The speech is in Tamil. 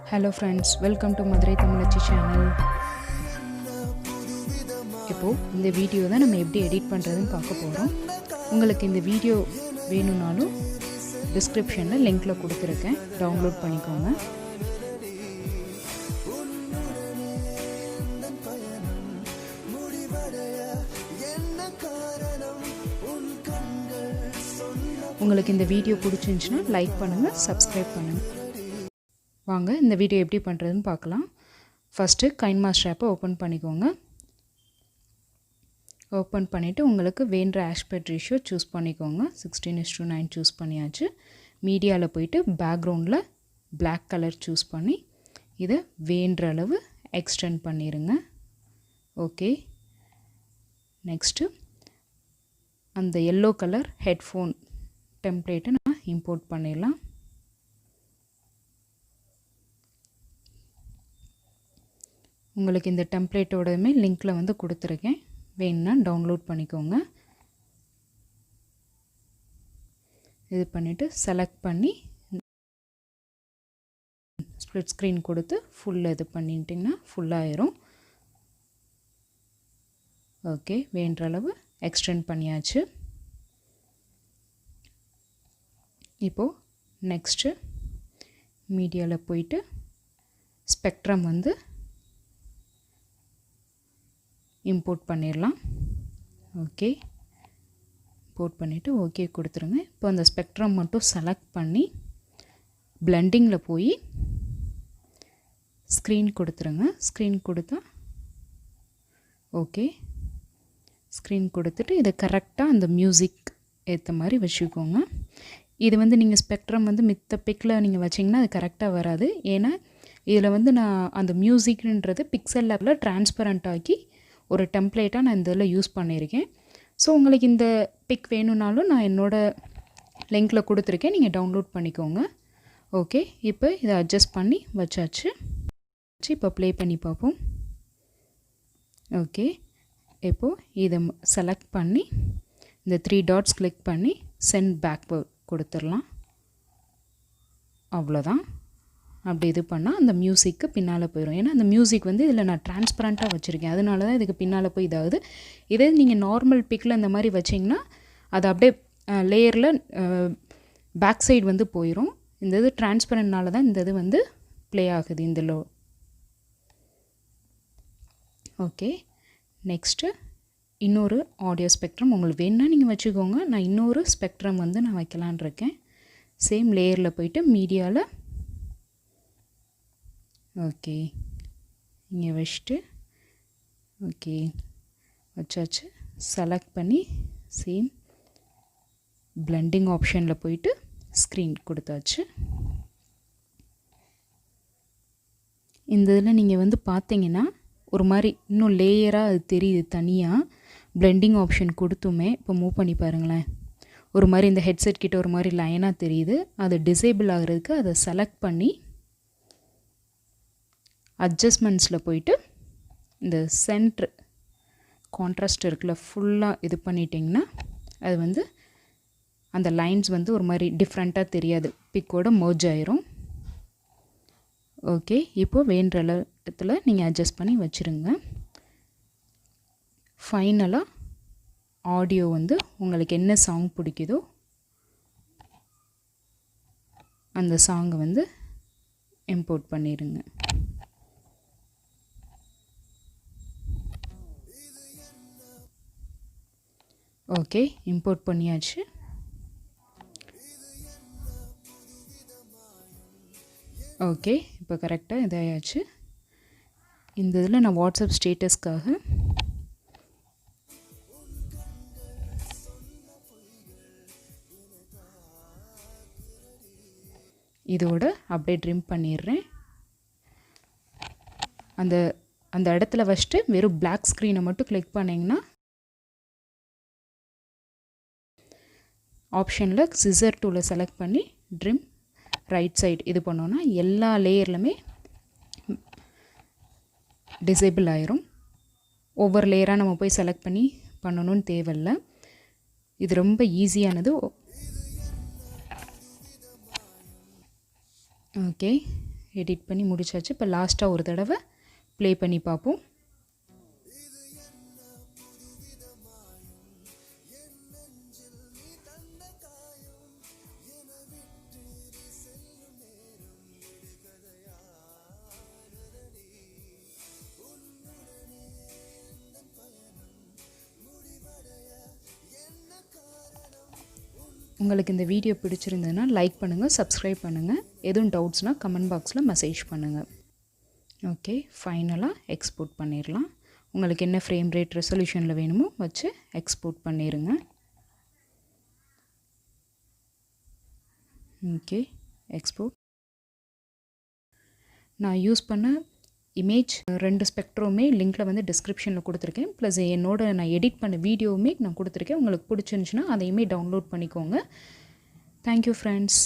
Hello friends, welcome to Madurai Tamalachi channel. இப்போ இந்த வீடியோ தான் நம்ம எப்படி எடிட் பண்றதுன்னு பார்க்க போறோம். உங்களுக்கு இந்த வீடியோ வேணும்னாலும் டிஸ்கிரிப்ஷன்ல லிங்க்ல கொடுத்திருக்கேன். டவுன்லோட் பண்ணிக்கோங்க. உங்களுக்கு இந்த வீடியோ பிடிச்சிருந்துச்சுன்னா லைக் பண்ணுங்க, சப்ஸ்கிரைப் பண்ணுங்க. வாங்க இந்த வீடியோ எப்படி பண்ணுறதுன்னு பார்க்கலாம். ஃபஸ்ட்டு கைன்மாஸ்டர் ஆப்பை ஓப்பன் பண்ணிக்கோங்க. ஓப்பன் பண்ணிவிட்டு உங்களுக்கு வேண்ட ஆஸ்பெக்ட் ரேஷியோ சூஸ் பண்ணிக்கோங்க. 16:9 சூஸ் பண்ணியாச்சு. மீடியாவில் போயிட்டு பேக்ரவுண்டில் பிளாக் கலர் சூஸ் பண்ணி இதை வேண்ட அளவு எக்ஸ்டெண்ட் பண்ணிடுங்க. ஓகே, நெக்ஸ்ட்டு அந்த எல்லோ கலர் ஹெட்ஃபோன் டெம்ப்ளேட்டை நான் இம்போர்ட் பண்ணிடலாம். உங்களுக்கு இந்த டெம்ப்ளேட்டோடமே லிங்க்கில் வந்து கொடுத்துருக்கேன், வேணும்னா டவுன்லோட் பண்ணிக்கோங்க. இது பண்ணிவிட்டு செலக்ட் பண்ணி ஸ்ப்ளிட் ஸ்க்ரீன் கொடுத்து ஃபுல்லாக இது பண்ணிட்டிங்கன்னா ஃபுல்லாகிடும். ஓகே, வேண்ட அளவு எக்ஸ்டெண்ட் பண்ணியாச்சு. இப்போது நெக்ஸ்ட்டு மீடியாவில் போயிட்டு ஸ்பெக்ட்ரம் வந்து இம்போர்ட் பண்ணிடலாம். ஓகே, இம்போர்ட் பண்ணிவிட்டு ஓகே கொடுத்துருங்க. இப்போ அந்த ஸ்பெக்ட்ரம் மட்டும் செலக்ட் பண்ணி பிளெண்டிங்கில் போய் ஸ்க்ரீன் கொடுத்துருங்க. ஸ்க்ரீன் கொடுத்தா ஓகே, ஸ்க்ரீன் கொடுத்துட்டு இதை கரெக்டாக அந்த மியூசிக் ஏற்ற மாதிரி வச்சுக்கோங்க. இது வந்து நீங்கள் ஸ்பெக்ட்ரம் வந்து மித்த பிக்கில் நீங்கள் வச்சிங்கன்னா அது கரெக்டாக வராது. ஏன்னா இதில் வந்து நான் அந்த மியூசிக்ன்றது பிக்செல்லாபில் டிரான்ஸ்பரண்ட் ஆக்கி ஒரு டெம்ப்ளேட்டாக நான் இந்த இதில் யூஸ் பண்ணியிருக்கேன். ஸோ உங்களுக்கு இந்த பிக் வேணும்னாலும் நான் என்னோடய லிங்க்கில் கொடுத்துருக்கேன், நீங்கள் டவுன்லோட் பண்ணிக்கோங்க. ஓகே, இப்போ இதை அட்ஜஸ்ட் பண்ணி வச்சாச்சு. இப்போ ப்ளே பண்ணி பார்ப்போம். ஓகே, இப்போது இதை செலக்ட் பண்ணி இந்த 3 டாட்ஸ் கிளிக் பண்ணி சென்ட் பேக்வர்ட் கொடுத்துடலாம். அவ்வளோதான். அப்படி இது பண்ணால் அந்த மியூசிக்கு பின்னால் போயிடும். ஏன்னா அந்த மியூசிக் வந்து இதில் நான் டிரான்ஸ்பரண்ட்டாக வச்சுருக்கேன், அதனால தான் இதுக்கு பின்னால் போய் இதாகுது. இதே நீங்கள் நார்மல் பிக்கில் இந்த மாதிரி வச்சிங்கன்னா அது அப்படியே லேயரில் பேக் சைடு வந்து போயிடும். இந்த இது டிரான்ஸ்பரண்ட்னால தான் இந்த இது வந்து ப்ளே ஆகுது இந்த லோ. ஓகே, நெக்ஸ்ட்டு இன்னொரு ஆடியோ ஸ்பெக்ட்ரம் உங்களுக்கு வேணுன்னா நீங்கள் வச்சுக்கோங்க. நான் இன்னொரு ஸ்பெக்ட்ரம் வந்து நான் வைக்கலான் இருக்கேன். சேம் லேயரில் போயிட்டு மீடியாவில் ஓகே இங்கே வச்சுட்டு ஓகே வச்சாச்சு. செலக்ட் பண்ணி சேம் பிளெண்டிங் ஆப்ஷனில் போயிட்டு ஸ்க்ரீன் கொடுத்தாச்சு. இந்த இதில் நீங்கள் வந்து பார்த்தீங்கன்னா ஒரு மாதிரி இன்னும் லேயராக அது தெரியுது தனியாக. பிளெண்டிங் ஆப்ஷன் கொடுத்துமே இப்போ மூவ் பண்ணி பாருங்களேன், ஒரு மாதிரி இந்த ஹெட்செட் கிட்ட ஒரு மாதிரி லைனாக தெரியுது. அது டிசேபிள் ஆகிறதுக்கு அதை செலக்ட் பண்ணி அட்ஜஸ்ட்மெண்ட்ஸில் போயிட்டு இந்த சென்ட்ரு கான்ட்ராஸ்ட் இருக்குல்ல ஃபுல்லாக இது பண்ணிட்டிங்கன்னா அது வந்து அந்த லைன்ஸ் வந்து ஒரு மாதிரி டிஃப்ரெண்ட்டாக தெரியாது, பிக்கோட மர்ஜ் ஆயிரும். ஓகே, இப்போது வேண்ட இடத்துல நீங்கள் அட்ஜஸ்ட் பண்ணி வச்சுருங்க. ஃபைனலாக ஆடியோ வந்து உங்களுக்கு என்ன சாங் பிடிக்குதோ அந்த சாங்கை வந்து இம்போர்ட் பண்ணிடுங்க. ஓகே, இம்போர்ட் பண்ணியாச்சு. ஓகே, இப்போ கரெக்டாக இதாயாச்சு. இந்த இதில் நான் வாட்ஸ்அப் ஸ்டேட்டஸ்க்காக இதோட அப்படியே ட்ரிம் பண்ணிடுறேன். அந்த அந்த இடத்துல வச்சுட்டு வெறும் பிளாக் ஸ்க்ரீனை மட்டும் கிளிக் பண்ணிங்கன்னா ஆப்ஷனில் சிசர் டூவில் செலக்ட் பண்ணி ட்ரிம் ரைட் சைடு இது பண்ணோன்னா எல்லா லேயர்லுமே டிசேபிள் ஆயிரும். ஒவ்வொரு லேயராக நம்ம போய் செலக்ட் பண்ணி பண்ணணும்னு தேவையில்லை. இது ரொம்ப ஈஸியானது. ஓகே, எடிட் பண்ணி முடிச்சாச்சு. இப்போ லாஸ்ட்டாக ஒரு தடவை ப்ளே பண்ணி பார்ப்போம். உங்களுக்கு இந்த வீடியோ பிடிச்சிருந்ததுன்னா லைக் பண்ணுங்கள், சப்ஸ்கிரைப் பண்ணுங்கள். எதுவும் டவுட்ஸ்னால் கமெண்ட் பாக்ஸில் மெசேஜ் பண்ணுங்கள். ஓகே, ஃபைனலாக எக்ஸ்போர்ட் பண்ணிடலாம். உங்களுக்கு என்ன ஃப்ரேம் ரேட் ரெசல்யூஷனில் வேணுமோ வச்சு எக்ஸ்போர்ட் பண்ணிடுங்க. Okay, export. நான் யூஸ் பண்ண இமேஜ் 2 ஸ்பெக்ட்ருமே லிங்க்கில் வந்து டிஸ்கிரிப்ஷனில் கொடுத்துருக்கேன். ப்ளஸ் நான் எடிட் பண்ண வீடியோவுமே நான் கொடுத்துருக்கேன். உங்களுக்கு பிடிச்சிருந்துச்சுன்னா அதையுமே டவுன்லோட் பண்ணிக்கோங்க. Thank you friends.